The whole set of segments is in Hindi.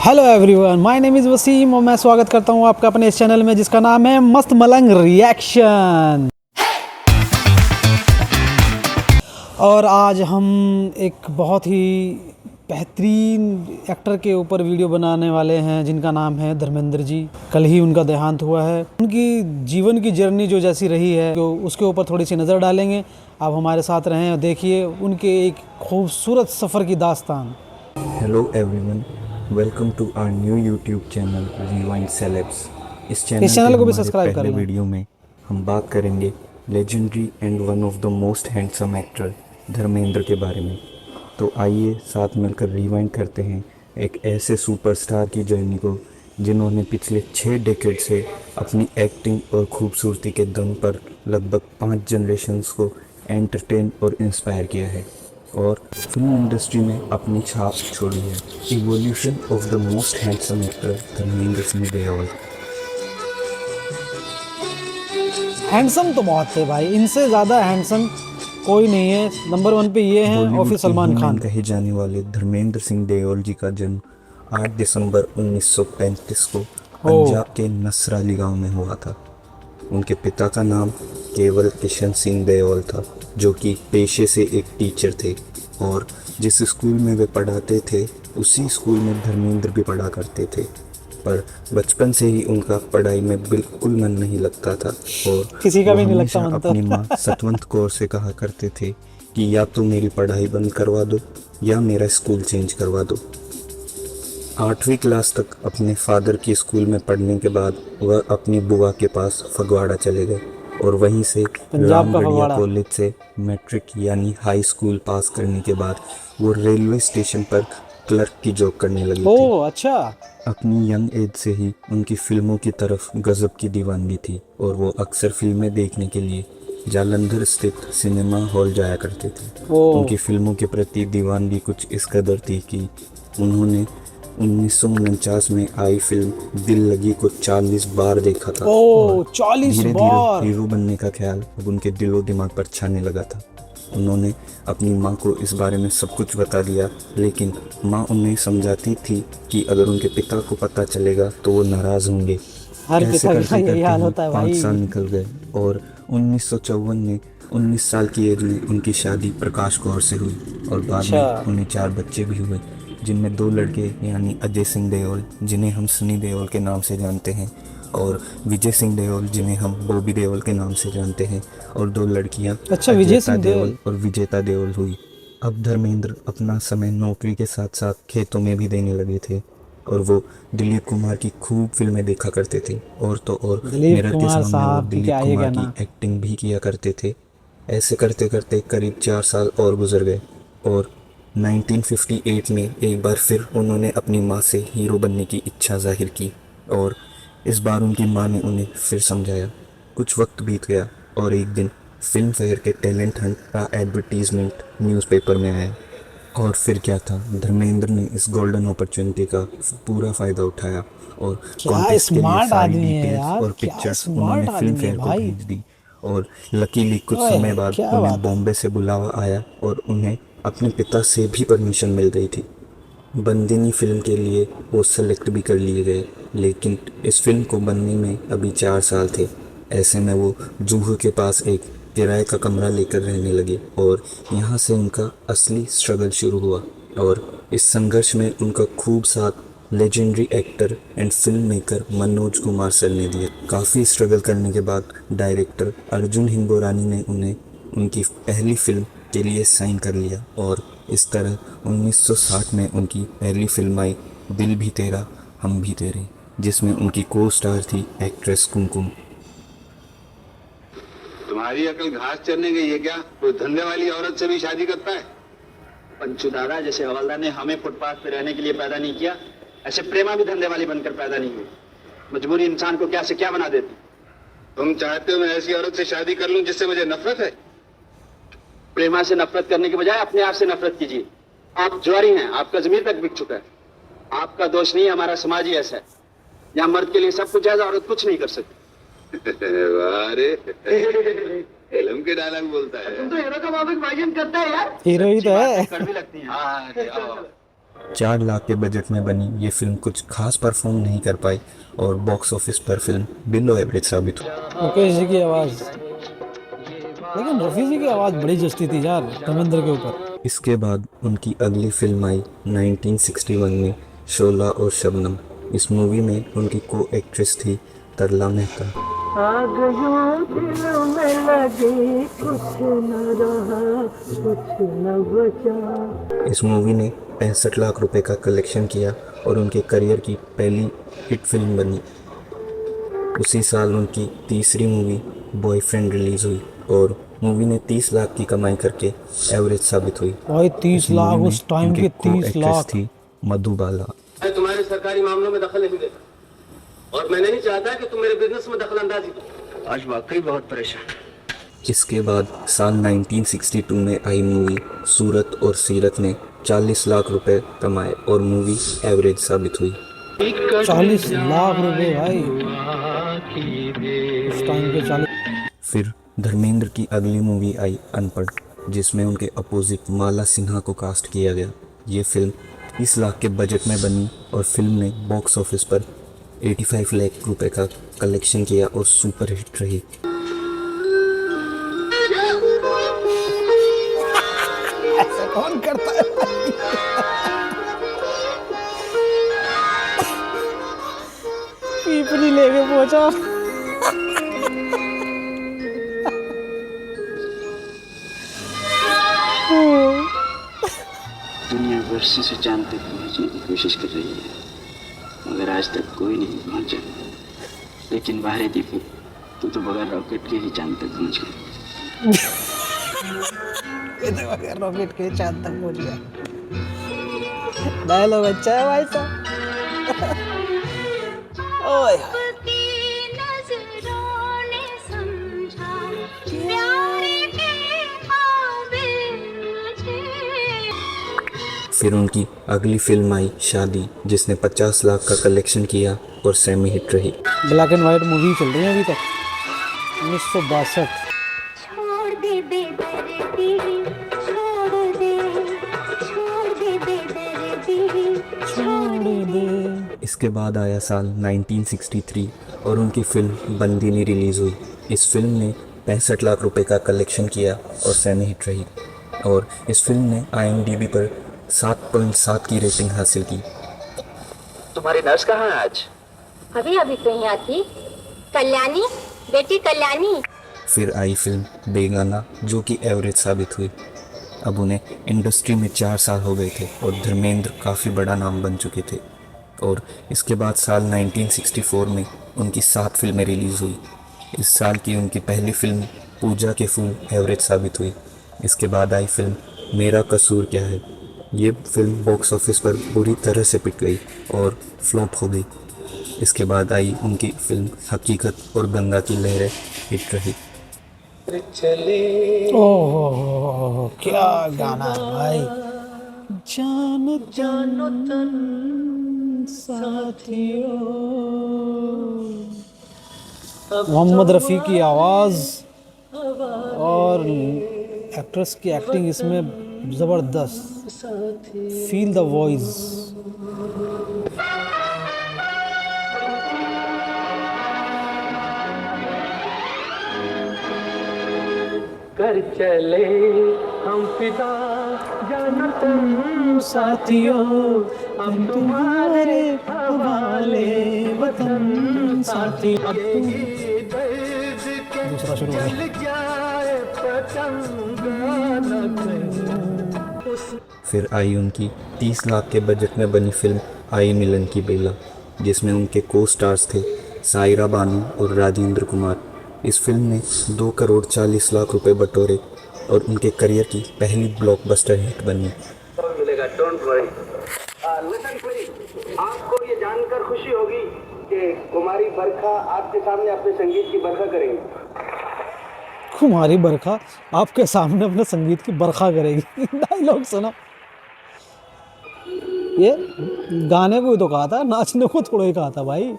Hello everyone, my name is Wasim और मैं स्वागत करता हूँ आपका अपने इस चैनल में जिसका नाम है मस्त मलंग रिएक्शन। और आज हम एक बहुत ही बेहतरीन एक्टर के ऊपर वीडियो बनाने वाले हैं जिनका नाम है धर्मेंद्र जी। कल ही उनका देहांत हुआ है। उनकी जीवन की जर्नी जो जैसी रही है जो उसके ऊपर थोड़ी सी नज़र डालेंगे। आप हमारे साथ रहें और देखिए उनके एक खूबसूरत सफ़र की दास्तान। Hello everyone, welcome to our new YouTube channel rewind celebs. इस चैनल पे को भी हमारे सब्सक्राइब कर पहले लें। वीडियो में हम बात करेंगे legendary and one of the most handsome actor Dharmendra के बारे में। तो आइए साथ मिलकर रिवाइंड करते हैं एक ऐसे सुपरस्टार की जर्नी को जिन्होंने पिछले 6 डेकेड से अपनी एक्टिंग और खूबसूरती के दम पर लगभग 5 जनरेशन्स को एंटरटेन और इंस्पायर किया है और फिल्म इंडस्ट्री में अपनी छाप छोड़ी है। Evolution of the most handsome actor Dharmendra Singh Deol. Handsome तो बहुत थे भाई, इनसे ज़्यादा हैंडसम कोई नहीं है। नंबर 1 पे ये हैं और बॉलीवुड फिर के सलमान हीमैन खान। कहे जाने वाले धर्मेंद्र सिंह देओल जी का जन्म 8 दिसंबर 1935 को ओ पंजाब के नसराली गांव में हुआ था। उनके पिता का नाम केवल किशन सिंह देओल था, जो कि पेशे से एक टीचर थे और जिस स्कूल में वे पढ़ाते थे उसी स्कूल में धर्मेंद्र भी पढ़ा करते थे। पर बचपन से ही उनका पढ़ाई में बिल्कुल मन नहीं लगता था और किसी का वो भी नहीं लगता हमेशा मन तो। अपनी माँ सतवंत कौर से कहा करते थे कि या तो मेरी पढ़ाई बंद करवा दो या मेरा स्कूल चेंज करवा दो। 8वीं क्लास तक अपने फादर की स्कूल में पढ़ने के बाद वह अपनी बुआ के पास फगवाड़ा चले गए और वहीं से पंजाब का रामगढ़िया फगवाड़ा। कॉलेज से मैट्रिक यानी हाई स्कूल पास करने के बाद वो रेलवे स्टेशन पर क्लर्क की जॉब करने लगे थे। ओ अच्छा। अपनी यंग एज से ही उनकी फिल्मों की तरफ गजब की दीवानगी थी और वो अक्सर फिल्में देखने के लिए जालंधर स्थित सिनेमा हॉल जाया करते थे। ओ उनकी फिल्मों के प्रति दीवानगी कुछ इस कदर थी कि उन्होंने 1949 में आई फिल्म दिल लगी को 40 बार देखा था और ओ 40 धीरे धीरे बार। हीरो बनने का ख्याल अब उनके दिलो दिमाग पर छाने लगा था। उन्होंने अपनी माँ को इस बारे में सब कुछ बता दिया, लेकिन माँ उन्हें समझाती थी कि अगर उनके पिता को पता चलेगा तो वो नाराज़ होंगे। हर ऐसे पिता का करते यही करते हाल ही होता है 5 साल भाई। निकल गए और 1954 में 19 साल की एज में उनकी शादी प्रकाश कौर से हुई और बाद अच्छा। में उन्हें 4 बच्चे भी हुए, जिनमें 2 लड़के यानी अजय सिंह देओल जिन्हें हम सनी देओल के नाम से जानते हैं और विजय सिंह देओल जिन्हें हम बॉबी देओल के नाम से जानते हैं, और 2 लड़कियां अच्छा विजय अजयता सिंह देओल। देओल और विजेता देओल हुई। अब धर्मेंद्र अपना समय नौकरी के साथ साथ खेतों में भी देने लगे थे और वो दिलीप कुमार की खूब फिल्में देखा करते थे और तो और दिलीप मिरर के कुमार सामने वो साहब की दिलीप क्या ही कुमार की कहना। एक्टिंग भी किया करते थे। ऐसे करते करते करीब 4 साल और गुजर गए और 1958 में एक बार फिर उन्होंने अपनी माँ से हीरो बनने की इच्छा जाहिर की और इस बार उनकी माँ ने उन्हें फिर समझाया। कुछ वक्त बीत गया और एक दिन फिल्म फेयर के टैलेंट हंट का एडवर्टीजमेंट न्यूज़पेपर में आया और फिर क्या था, धर्मेंद्र ने इस गोल्डन अपॉर्चुनिटी का पूरा फ़ायदा उठाया और क्या कॉन्टेस्ट के लिए स्मार्ट सारी आदमी है डिटेल्स यार, और क्या पिक्चर्स उन्होंने स्मार्ट फिल्म आदमी है फेयर को भाई। भेज दी और लकीली कुछ ओए समय बाद क्या उन्हें बात है। बॉम्बे से बुलावा आया और उन्हें अपने पिता से भी परमिशन मिल गई थी। बंदिनी फिल्म के लिए वो सेलेक्ट भी कर लिए गए, लेकिन इस फिल्म को बनने में अभी 4 साल थे। ऐसे में वो जूहू के पास एक किराए का कमरा लेकर रहने लगे और यहाँ से उनका असली स्ट्रगल शुरू हुआ और इस संघर्ष में उनका खूब साथ legendary actor and film maker Manoj Kumar sir ने दिया। काफ़ी स्ट्रगल करने के बाद डायरेक्टर अर्जुन हिंगोरानी ने उन्हें उनकी पहली फिल्म के लिए साइन कर लिया और इस तरह 1960 में उनकी पहली फिल्म आई दिल भी तेरा हम भी तेरे, जिसमें उनकी को स्टार थी एक्ट्रेस कुमकुम। तुम्हारी अकल घास चरने गई है क्या? कोई धंधे वाली औरत से भी शादी करता है? पंचू दादा, जैसे हवलदार ने हमें फुटपाथ पे रहने के लिए पैदा नहीं किया, ऐसे प्रेमा भी धंधे वाली बनकर पैदा नहीं हुई। मजबूरी इंसान को क्या से क्या बना देती। तुम चाहते हो मैं ऐसी औरत से शादी कर लूं जिससे मुझे नफरत है? प्रेमा से नफरत करने के बजाय अपने आप से नफरत कीजिए। आप ज्वारी हैं, आपका जमीर तक बिक चुका है। आपका दोष नहीं, हमारा समाज ही ऐसा है। यहाँ मर्द के लिए सब कुछ है, औरत कुछ नहीं कर सकती। फिल्म के डायलॉग बोलता है। तुम तो हीरो का मुताबिक भाईजान करता है यार। हीरो ही तो है। कड़वी लगती है। हाँ, 4 लाख के बजट में बनी ये फिल्म कुछ खास परफॉर्म नहीं कर पाई और बॉक्स ऑफिस पर फिल्म बिलो एवरेज साबित हुई। मुकेश जी की आवाज़, लेकिन रफ़ी जी की आवाज़ बड़ी जचती थी यार धर्मेंद्र के ऊपर। इसके बाद उनकी अगली फिल्म आई 1961 में शोला और शबनम। इस मूवी में उनकी को एक्ट्रेस थी तरला मेहता। इस मूवी ने 65 लाख रुपए का कलेक्शन किया और उनके करियर की पहली हिट फिल्म बनी। उसी साल उनकी तीसरी मूवी बॉयफ्रेंड रिलीज हुई और मूवी ने 30 लाख की कमाई करके एवरेज साबित हुई। भाई 30 इस लाख मूवी उस में टाइम उनकी के को 30 एक्ट्रेस लाख थी मधुबाला। मैं तुम्हारे सरकारी मामलों में दखल नहीं देता और मैं नहीं चाहता कि तुम मेरे बिजनेस में दखल अंदाजी करो। आज वाकई बहुत परेशान। इसके बाद साल 1962 में आई मूवी सूरत और सीरत ने 40 लाख रुपए कमाए और मूवी एवरेज साबित हुई। 40 लाख रुपए भाई उस टाइम के 40। फिर धर्मेंद्र की अगली मूवी आई अनपढ़, जिसमें उनके अपोजिट माला सिन्हा को कास्ट किया गया। ये फिल्म 30 लाख के बजट में बनी और फिल्म ने बॉक्स ऑफिस पर 85 लाख रुपए का कलेक्शन किया और सुपर हिट रही। ऐसा कौन करता है पीपली लेके पहुंचा। दुनिया वर्षों से चांद तक पहुंचने की कोशिश कर रही है मगर आज तक कोई नहीं पहुंचा। लेकिन बाहरी दीपक तू तो बगैर रॉकेट के ही चांद तक पहुंच गया। ये तो बगैर रॉकेट के चांद तक पहुंच गया। डायलॉग अच्छा है भाई साहब। ओए फिर उनकी अगली फिल्म आई शादी, जिसने 50 लाख का कलेक्शन किया और सेमी हिट रही। ब्लैक एंड व्हाइट मूवी चल रही है अभी तक 1962। छोड़ दे बेदर्दी, छोड़ दे बेदर्दी, छोड़ दे। इसके बाद आया साल 1963 और उनकी फिल्म बंदिनी रिलीज हुई। इस फिल्म ने 65 लाख रुपए का कलेक्शन किया और सेमी हिट रही और इस फिल्म ने IMDb पर 7.7 की रेटिंग हासिल की। तुम्हारी नर्स कहाँ है आज? अभी अभी तो यहाँ थी। कल्याणी, बेटी कल्याणी। फिर आई फिल्म बेगाना, जो कि एवरेज साबित हुई। अब उन्हें इंडस्ट्री में 4 साल हो गए थे और धर्मेंद्र काफ़ी बड़ा नाम बन चुके थे। और इसके बाद साल 1964 में उनकी 7 फिल्में रिलीज़ हुई। इस साल की उनकी पहली फिल्म पूजा के फूल एवरेज साबित हुई। इसके बाद आई फिल्म मेरा कसूर क्या है। ये फिल्म बॉक्स ऑफिस पर पूरी तरह से पिट गई और फ्लॉप हो गई। इसके बाद आई उनकी फिल्म हकीकत और गंगा की लहरें हिट रही। ओह क्या गाना है भाई। जानो जानो तन साथियों। मोहम्मद रफ़ी की आवाज़ और एक्ट्रेस की एक्टिंग इसमें ज़बरदस्त। Feel the voice. कर चले हम फिदा जानो तुम साथियों, हम तुम्हारे हवाले वतन साथियों। दूसरा शुरू हो गया। जाए फिर आई उनकी 30 लाख के बजट में बनी फिल्म आई मिलन की बेला, जिसमें उनके को स्टार्स थे सायरा बानू और राजेंद्र कुमार। इस फिल्म ने 2 करोड़ 40 लाख रुपए बटोरे और उनके करियर की पहली ब्लॉकबस्टर हिट बनी। मिलेगा, डोंट वरी। लिसन प्लीज, आपको ये जानकर खुशी होगी कि कुमारी बरखा आपके सामने अपने संगीत की बरखा करेंगी। कुमारी बरखा आपके सामने अपने संगीत की बरखा करेगी। डायलॉग सुनो। ये गाने को ही तो कहा था, नाचने को थोड़ा ही कहा था भाई।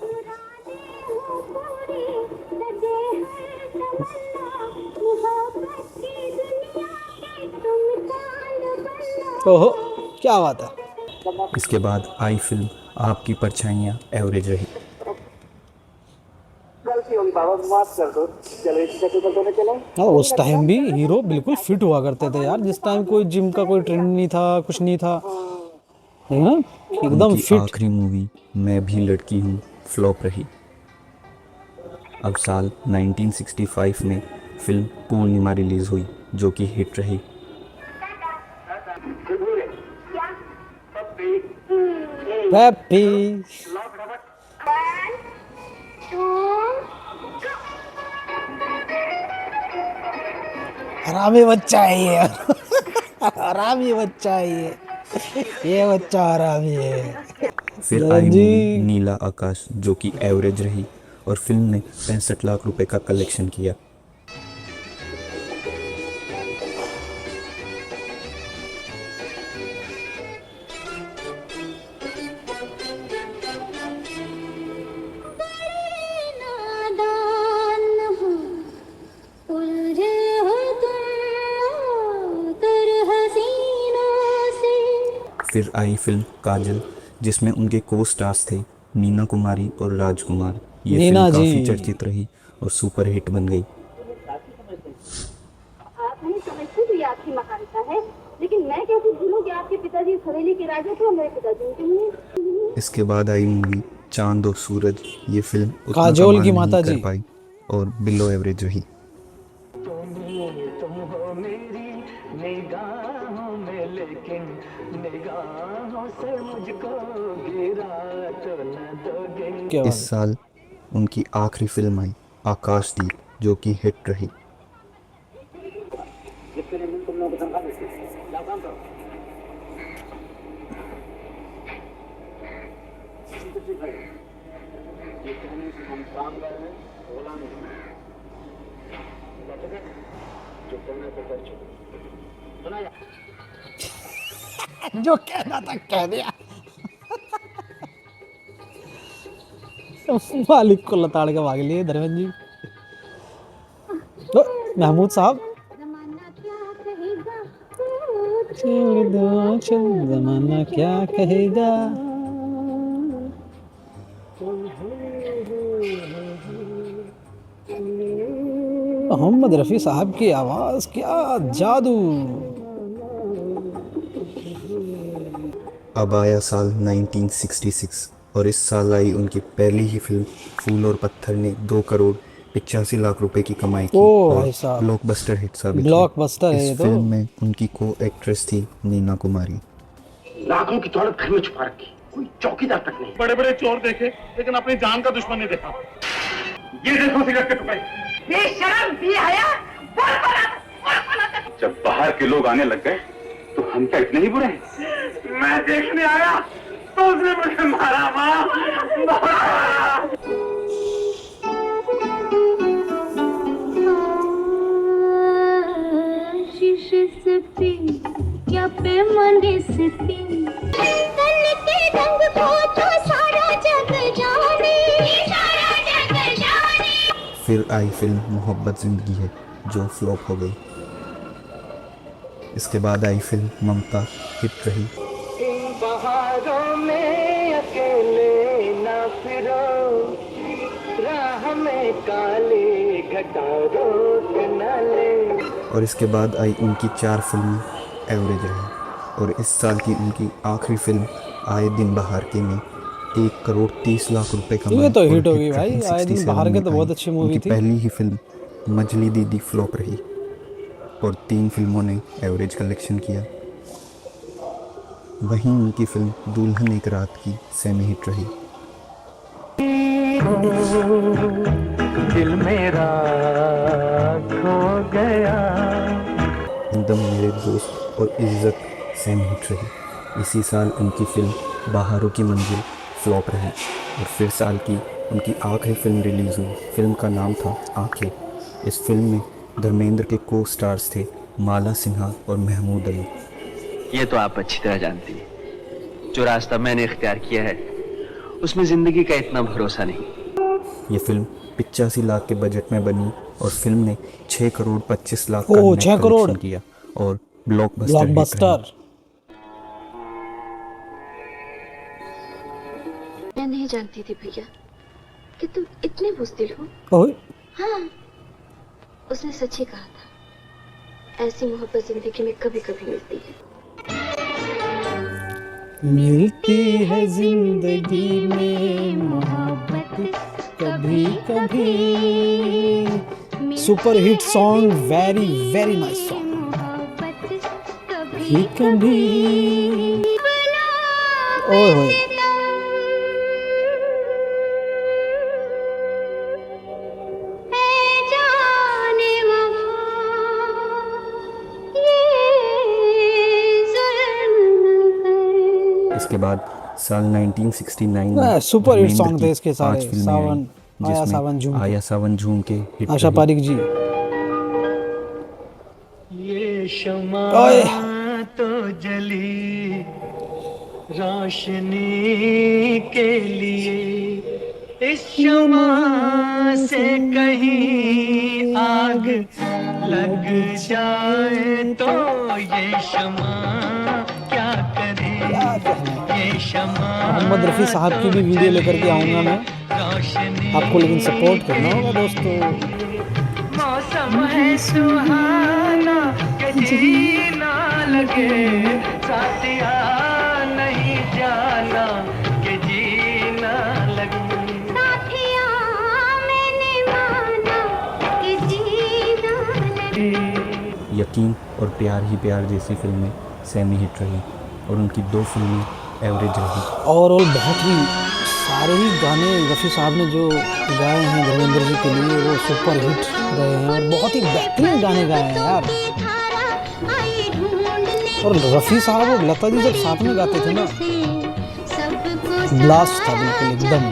ओहो क्या बात है। इसके बाद आई फिल्म आपकी परछाइयाँ एवरेज रही। हाँ, उस टाइम भी हीरो बिल्कुल फिट हुआ करते थे यार, जिस टाइम कोई जिम का कोई ट्रेंड नहीं था, कुछ नहीं था, है ना, एकदम उनकी फिट। आखिरी मूवी मैं भी लड़की हूँ फ्लॉप रही। अब साल 1965 में फिल्म पूर्णिमा रिलीज हुई जो कि हिट रही। हैप्पी हरामी बच्चा है ये। हरामी बच्चा है ये बच्चा हरामी है। फिर आई धरम जी मूवी नीला आकाश जो कि एवरेज रही और फिल्म ने 65 लाख रुपए का कलेक्शन किया। फिर आई फिल्म काजल जिसमें उनके को स्टार्स थे नीना कुमारी और राजकुमार। ये नीना फिल्म जी। काफी चर्चित रही और सुपर हिट बन गई। आप नहीं समझते तो ये आपकी महानता है, लेकिन मैं कैसे भूलूं कि आपके पिताजी इस हवेली के राजा थे और मेरे पिताजी उनके मुनीम। इसके बाद आई मूवी चांद और सूरज। ये फिल्म उतना काजोल की कमाल नहीं माता कर जी। पाई और बिलो एवरेज रही। तुम हो मेरी निगाहों में, लेकिन निगाहों से मुझको गिरा तो न दोगे। क्या बात इस साल उनकी आखिरी फिल्म आई आकाशदीप जो कि हिट रही। जो कहना था कह दिया। मालिक को लताड़ के भाग लिए धर्मेंद्र जी। तो महमूद साहब जमाना क्या कहेगा, छोड़ दो चल जमाना क्या कहेगा। मोहम्मद रफ़ी साहब की आवाज़, क्या जादू। अब आया साल 1966 और इस साल आई उनकी पहली ही फिल्म फूल और पत्थर ने 2 करोड़ 85 लाख रुपए की कमाई की ओ और भाई साहब, ब्लॉकबस्टर हिट साबित हुई। ब्लॉकबस्टर है ये इस तो। फिल्म में उनकी को एक्ट्रेस थी नीना कुमारी। लाखों की दौलत घर में छुपा रखी, कोई चौकीदार तक नहीं। बड़े बड़े चोर देखे लेकिन अपनी जान का दुश्मन नहीं देखा। ये देखो सिगरेट के टुकड़े। जब बाहर के लोग आने लग गए तो हम क्या इतने ही बुरे हैं? मैं देखने आया तो उसने मुझे मारा। माँ शिशस्ती क्या पैमानिस्ती, तन के रंग को तो सारा जग जाने, सारा जग जाने। फिर आई फिल्म मोहब्बत जिंदगी है जो फ्लॉप हो गई। इसके बाद आई फिल्म ममता हिट रही। इन बहारों में अकेले न फिरो, राह में काले घटा रोक न ले। और इसके बाद आई उनकी 4 फिल्में एवरेज रही और इस साल की उनकी आखिरी फिल्म आए दिन बहार के में 1 करोड़ 30 लाख रुपए कमाए। ये तो और हिट हो गई हिट भाई, रही। आए दिन 67 बहार के तो में बहुत आई अच्छी मूवी उनकी थी। पहली ही फिल्म मछली दीदी फ्लॉप रही और 3 फिल्मों ने एवरेज कलेक्शन किया। वहीं उनकी फिल्म दुल्हन एक रात की सेमी हिट रही। दिल मेरा खो गया। एकदम मेरे दोस्त और इज्जत सेमी हिट रही। इसी साल उनकी फिल्म बाहरों की मंजिल फ्लॉप रही और फिर साल की उनकी आखिरी फिल्म रिलीज़ हुई। फिल्म का नाम था आंखें। इस फिल्म में धर्मेंद्र के को स्टार्स थे माला सिन्हा और महमूद अली। ये तो आप अच्छी तरह जानती हैं, जो रास्ता मैंने इख्तियार किया है उसमें जिंदगी का इतना भरोसा नहीं। ये फिल्म 85 लाख के बजट में बनी और फिल्म ने 6 करोड़ 25 लाख का ओह, नेट 6 करोड़। कलेक्शन किया और ब्लॉकबस्टर हिट रही। ब्लॉकबस्टर। नहीं जानती थी भैया कि तुम इतने बुज़दिल हो। ओए हाँ, उसने सच ही कहा था। ऐसी मोहब्बत जिंदगी में कभी कभी मिलती है। मिलती है जिंदगी में मोहब्बत कभी कभी। Super hit song, very very nice song. कभी कभी ओए होए इसके बाद साल 1969 में सुपर हिट धर्मेंद्र सॉन्ग थे की इसके 5 सारे। फिल्में सावन आई, आया, जिसमें सावन झूम के। आया सावन झूम के हिट आशा रही। पारिक जी। ये शमा ओए तो जली रोशनी के लिए, इस शमा से कहीं आग लग जाए तो ये शमा क्या करे। ये शमा मोहम्मद रफ़ी साहब की भी वीडियो लेकर के आऊँगा मैं, रोशनी आपको लेकिन सपोर्ट करना होगा दोस्तों। मौसम है सुहाना के जीना लगे, साथिया नहीं जाना के जीना लगे। साथिया मैंने माना कि जीना लगे। यकीन और प्यार ही प्यार जैसी फिल्में सेमी हिट रही और उनकी 2 फिल्में एवरेज रही। और बहुत ही सारे ही गाने रफ़ी साहब ने जो गाए हैं धर्मेंद्र जी के लिए वो सुपर हिट रहे हैं और बहुत ही बेहतरीन गाने गाए हैं यार। और रफ़ी साहब और लता जी जब साथ में गाते थे ना, ब्लास्ट था बिल्कुल एकदम।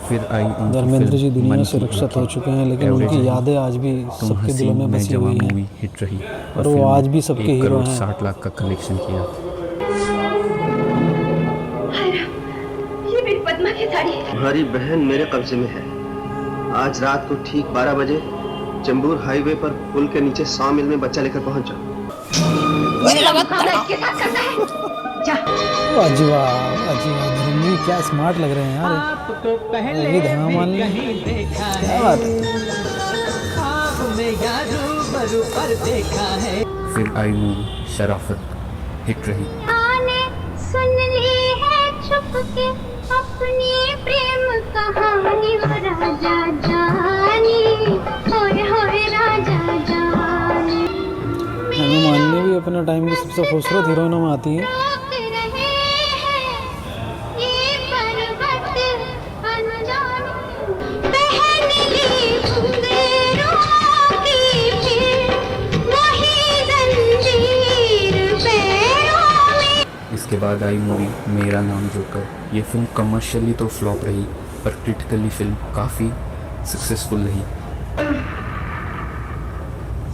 फिर आई उनकी धर्मेंद्र फिल्म जी दुनिया मन से की रुखसत हो आंखें, चुके हैं, लेकिन एवरेज उनकी रही। यादें आज भी तुम सबके हंसी दिलों में मैं बसी जवां हुई हैं। मूवी हिट रही और वो फिल्म आज भी सबके 1 हीरो करोड़ हैं। 60 लाख का कलेक्शन किया। ये मेरी पद्मा की साड़ी है। तुम्हारी बहन मेरे कब्जे में है। आज रात को ठीक 12 बजे चंबूर हाईवे पर पुल के नीचे 100 मील में बच्चा लेकर पहुंच जाओ। अजीबा अजीबा धर्मेंद्र जी क्या स्मार्ट लग रहे हैं यार। आपको पहले ये धमा मान भी ली। कहीं देखा क्या है, बात है। ख्वाब में या रूबरू पर देखा है। फिर आई मूवी शराफत हिट रही। आने सुन ली है छुप के अपनी प्रेम कहानी। हो राजा जानी, होए होए राजा जानी। हेमा मालिनी भी अपने टाइम की सबसे खूबसूरत हीरोइनों में आती हैं। रोक रहे हैं ये पर्वत अनजाने। पहन ली घुंघरूं की फिर वही जंजीर पैरों में। इसके बाद आई मूवी मेरा नाम जोकर। ये फिल्म कमर्शियली तो फ्लॉप रही पर क्रिटिकली फिल्म काफ़ी सक्सेसफुल रही।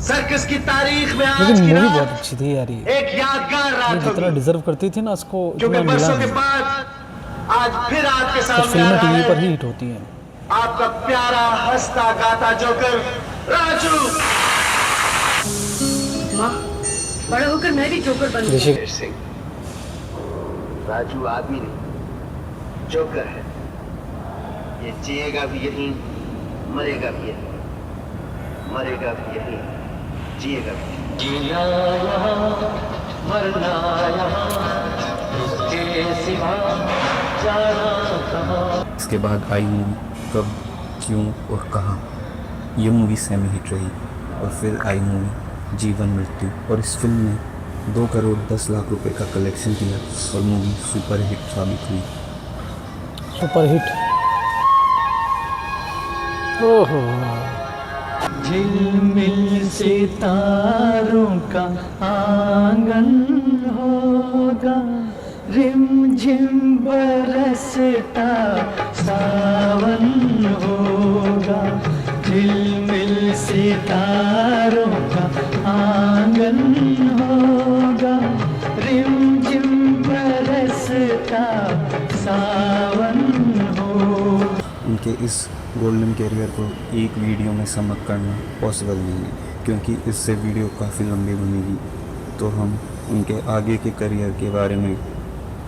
सर्कस की तारीख में आज लेकिन की मूवी रात बहुत अच्छी थी यार। ये एक यादगार रात जितना होगी, डिजर्व करती थी ना उसको क्योंकि उतना मिला बरसों के नहीं। बाद आज फिर आपके कुछ सामने आ फिल्में रहा टीवी पर ही है हिट होती हैं। आपका प्यारा हंसता गाता जोकर राजू। बड़ा होकर मैं भी जोकर बन ऋषिक सिंह, राजू आदमी नहीं जोकर है। ये जिएगा भी यहीं, मरेगा भी यहीं, मरेगा भी यहीं, जिएगा भी यहीं। जीना यहाँ मरना यहाँ, इसके सिवा जाना कहाँ। इसके बाद आई मूवी कब क्यों और कहाँ। ये मूवी सेमी हिट रही और फिर आई मूवी जीवन मृत्यु और इस फिल्म ने 2 करोड़ 10 लाख रुपए का कलेक्शन किया और मूवी सुपर हिट साबित हुई। Super hit. ओहो झिलमिल सितारों का आंगन होगा, रिम झिम बरसता सावन होगा। झिलमिल सितारों का आंगन होगा, रिम झिम बरसता सावन होगा। उनके इस गोल्डन कैरियर को एक वीडियो में समअप करना पॉसिबल नहीं है, क्योंकि इससे वीडियो काफ़ी लंबी बनेगी। तो हम उनके आगे के करियर के बारे में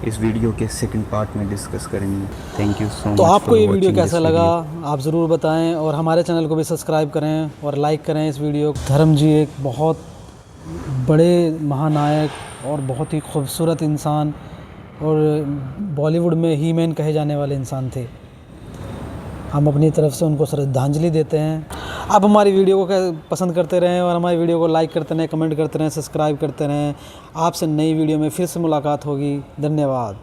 इस वीडियो के सेकंड पार्ट में डिस्कस करेंगे। Thank you so much. तो आपको for ये वीडियो watching कैसा this लगा video। आप ज़रूर बताएं और हमारे चैनल को भी सब्सक्राइब करें और लाइक करें इस वीडियो। धर्म जी एक बहुत बड़े महानायक और बहुत ही खूबसूरत इंसान और बॉलीवुड में ही मैन कहे जाने वाले इंसान थे। हम अपनी तरफ से उनको श्रद्धांजलि देते हैं। आप हमारी वीडियो को पसंद करते रहें और हमारी वीडियो को लाइक करते रहें, कमेंट करते रहें, सब्सक्राइब करते रहें। आपसे नई वीडियो में फिर से मुलाकात होगी। धन्यवाद।